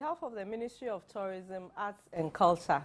behalf of the Ministry of Tourism, Arts and Culture,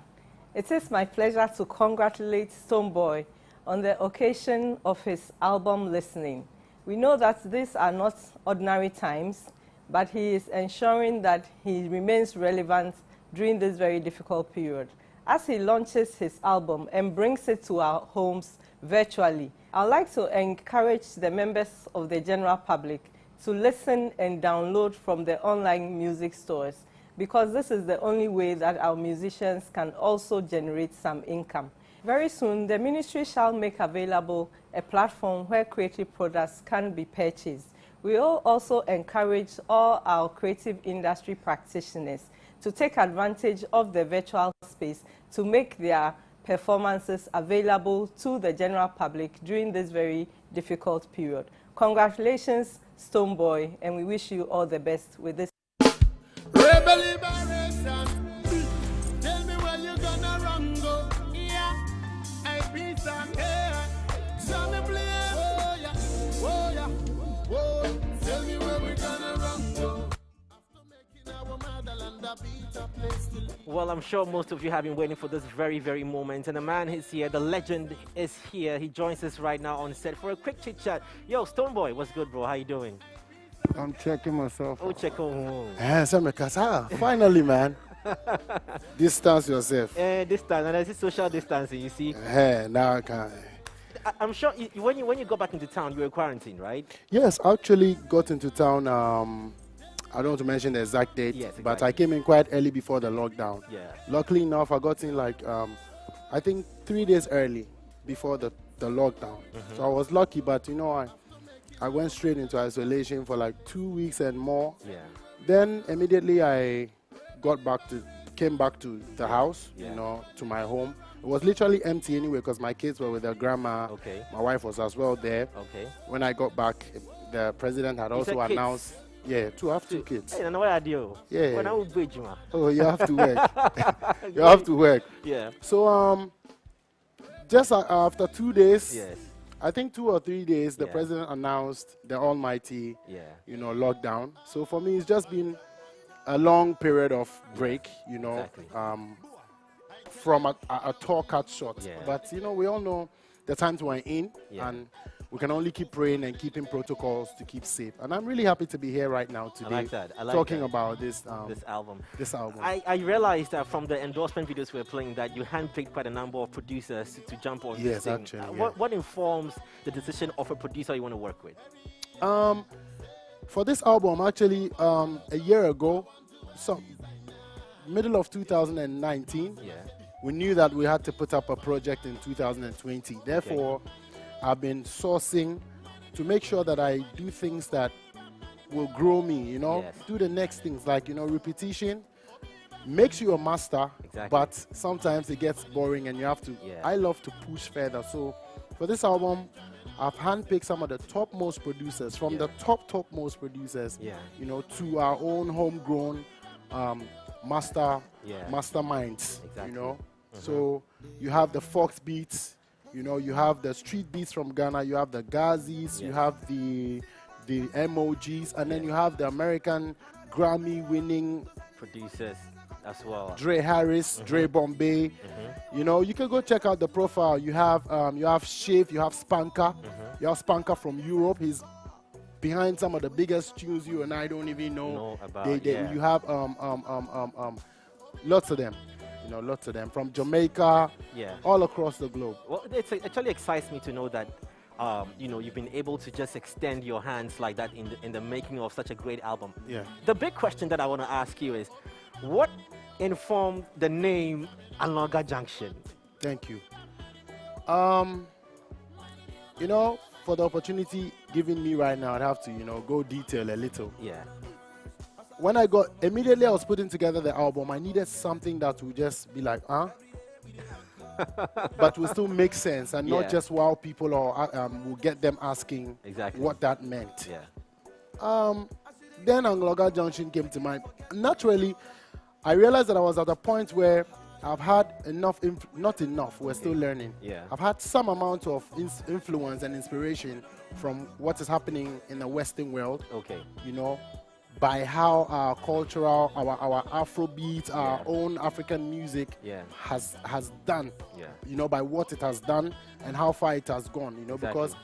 it is my pleasure to congratulate Stonebwoy on the occasion of his album Listening. We know that these are not ordinary times, but he is ensuring that he remains relevant during this very difficult period. As he launches his album and brings it to our homes virtually, I'd like to encourage the members of the general public to listen and download from the online music stores, because this is the only way that our musicians can also generate some income. Very soon, the ministry shall make available a platform where creative products can be purchased. We will also encourage all our creative industry practitioners to take advantage of the virtual space to make their performances available to the general public during this very difficult period. Congratulations, Stonebwoy, and we wish you all the best with this. Rebel liberation. Tell me where you gonna run go. Yeah, I peace and air. Tell me play. Oh yeah, oh yeah, oh. Tell me where we gonna run go. After making our motherland a better place to live. Well, I'm sure most of you have been waiting for this very, very moment. And the man is here, the legend is here. He joins us right now on set for a quick chit chat. Yo, Stonebwoy, what's good, bro? How you doing? I'm checking myself. Oh, check on. Finally, man. Distance yourself. Distance, and there's social distancing, you see. Now I can. I'm sure when you got back into town, you were quarantined, right? Yes, I actually got into town. I don't want to mention the exact date, Yes, exactly. but I came in quite early before the lockdown. Yeah. Luckily enough, I got in like, I think 3 days early before the lockdown. So I was lucky, but you know, I went straight into isolation for like 2 weeks and more. Yeah. Then immediately I came back to the house, Yeah. you know, to my home. It was literally empty anyway because my kids were with their grandma. Okay. My wife was as well there. Okay. When I got back, the president had also said kids? announced, yeah, I have two kids. Hey, what I do? Yeah. When I will bridge, man. Oh, you have to work. You have to work. Yeah. So just after 2 days, Yes. I think 2 or 3 days, the Yeah. president announced the almighty, Yeah. you know, lockdown. So for me, it's just been a long period of break, you know, Exactly. from a tour cut short. Yeah. But, you know, we all know the times we're in, Yeah. and we can only keep praying and keeping protocols to keep safe. And I'm really happy to be here right now today, like that. I like talking that. about this This album. this album. I realized that from the endorsement videos we were playing that you handpicked quite a number of producers to jump on this Yes, thing. actually, yeah. What informs the decision of a producer you want to work with? For this album, actually, a year ago, middle of 2019, Yeah. we knew that we had to put up a project in 2020. Therefore, I've been sourcing to make sure that I do things that will grow me, you know, Yes. do the next things, like, you know, repetition makes you a master, Exactly. but sometimes it gets boring and you have to, Yeah. I love to push further. So for this album, I've handpicked some of the topmost producers, from the topmost producers, Yeah. you know, to our own homegrown masterminds, Exactly. you know. So you have the Fox beats, you know, you have the street beats from Ghana, you have the Gazis, you have the MOGs, and then you have the American Grammy-winning Producers as well. Dre Harris, Dre Bombay. You know, you can go check out the profile. You have Shiv, you have Spanker, you have Spanker from Europe. He's behind some of the biggest tunes you and I don't even know about. You have lots of them. You know, lots of them from Jamaica, Yeah. all across the globe. Well, it actually excites me to know that, you know, you've been able to just extend your hands like that in the making of such a great album. Yeah. The big question that I want to ask you is, what informed the name Anloga Junction? Thank you. You know, for the opportunity given me right now, I'd have to, you know, go detail a little. Yeah. When immediately I was putting together the album, I needed something that would just be like, but will still make sense and not just wow people or will get them asking what that meant. Yeah. Then Anloga Junction came to mind. Naturally, I realized that I was at a point where I've had enough, not enough, we're still learning. Yeah. I've had some amount of influence and inspiration from what is happening in the Western world. Okay. You know, by how our cultural, our Afrobeat, our Yeah. own African music Yeah. has done. Yeah. You know, by what it has done and how far it has gone. You know, Exactly. because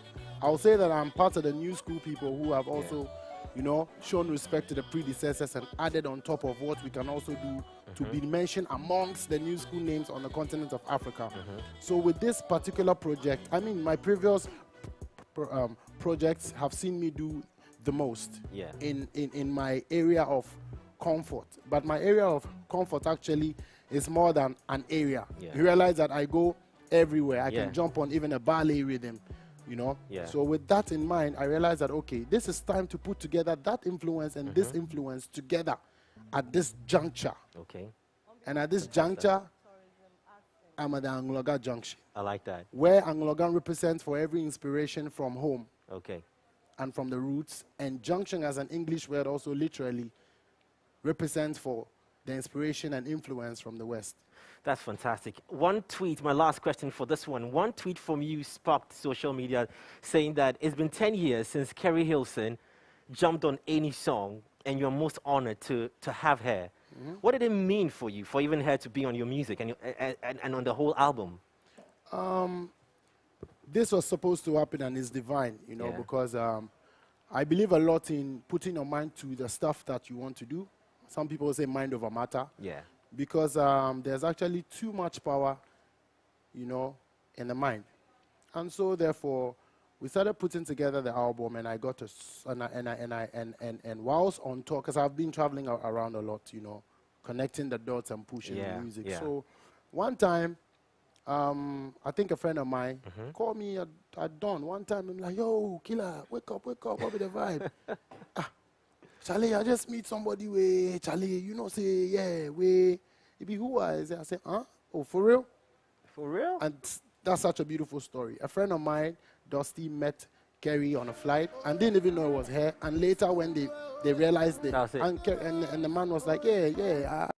I'll say that I'm part of the new school people who have also, you know, shown respect to the predecessors and added on top of what we can also do to be mentioned amongst the new school names on the continent of Africa. So with this particular project, I mean, my previous projects have seen me do the most Yeah. in my area of comfort. But my area of comfort actually is more than an area. Yeah. You realize that I go everywhere. I Yeah. can jump on even a ballet rhythm, you know. Yeah. So with that in mind, I realized that, okay, this is time to put together that influence and this influence together at this juncture. Okay. And at this juncture, I'm at the anloga junction, I like that. where anloga represents for every inspiration from home Okay. and from the roots, and junction as an English word also literally represents for the inspiration and influence from the West. That's fantastic. One tweet, my last question for this one. One tweet from you sparked social media saying that it's been 10 years since Kerry Hilson jumped on any song and you're most honored to have her. What did it mean for you, for even her to be on your music and on the whole album? This was supposed to happen and it's divine, you know, Yeah. because I believe a lot in putting your mind to the stuff that you want to do. Some people say mind over matter. Yeah. Because there's actually too much power, you know, in the mind. And so therefore, we started putting together the album, and I got to, and whilst on tour, because I've been traveling around a lot, you know, connecting the dots and pushing Yeah, the music. yeah. So one time, I think a friend of mine called me at dawn. One time, I'm like, yo, killer, wake up, what be the vibe? Charlie, I just meet somebody way, Charlie, you know, say, yeah, way, it be who I say, huh? Oh, for real? For real? And that's such a beautiful story. A friend of mine, Dusty, met Kerry on a flight and didn't even know it was her. And later when they realized it, That's it. and the man was like, yeah,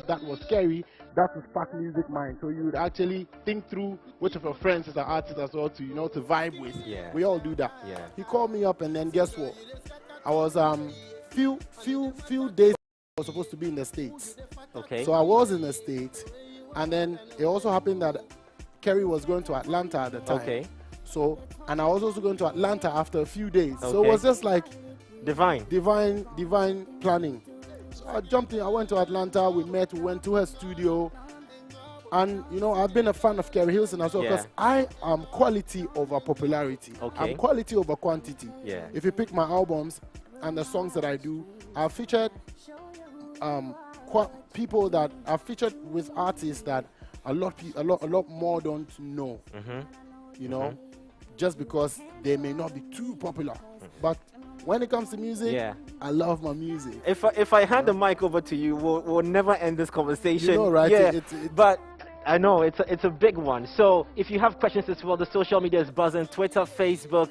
that was Kerry. That was Spark Music Mind. So you would actually think through which of your friends is an artist as well to, you know, to vibe with. Yeah. We all do that. Yeah. He called me up and then guess what? I was few days I was supposed to be in the States. Okay. So I was in the States, and then it also happened that Kerry was going to Atlanta at the time. Okay. So, and I was also going to Atlanta after a few days. So it Okay. was just like Divine. divine planning. So I jumped in, I went to Atlanta, we met, we went to her studio. And, you know, I've been a fan of Kerry Hilson as well Yeah. because I am quality over popularity. Okay. I'm quality over quantity. Yeah. If you pick my albums and the songs that I do, I've featured people that I've featured with artists that a lot more don't know. You know, just because they may not be too popular. But when it comes to music, Yeah. I love my music. If I hand the mic over to you, we'll never end this conversation. You know, right? Yeah. It's- but I know it's a big one. So if you have questions as well, the social media is buzzing. Twitter, Facebook,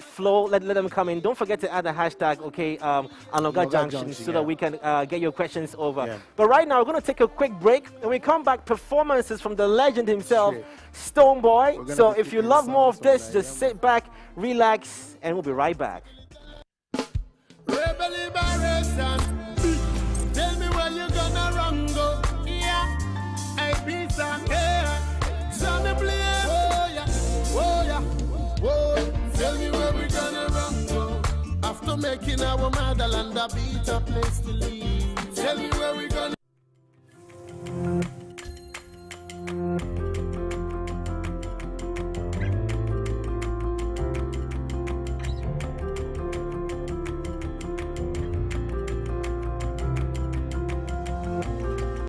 Flow. Let them come in. Don't forget to add the hashtag. Okay, anloga Anloga junction, Junction, so that yeah. we can get your questions over. Yeah. But right now we're gonna take a quick break. When we come back, performances from the legend himself, Straight. Stonebwoy. gonna So be if you kicking love more of sounds this, on just that, yeah, sit back, relax, and we'll be right back. Rebel liberation. Tell me where you gonna run go. Yeah, I be some here. Johnny Blaze. Oh yeah, oh yeah, whoa. Tell me where we gonna run go. After making our motherland a better place to live.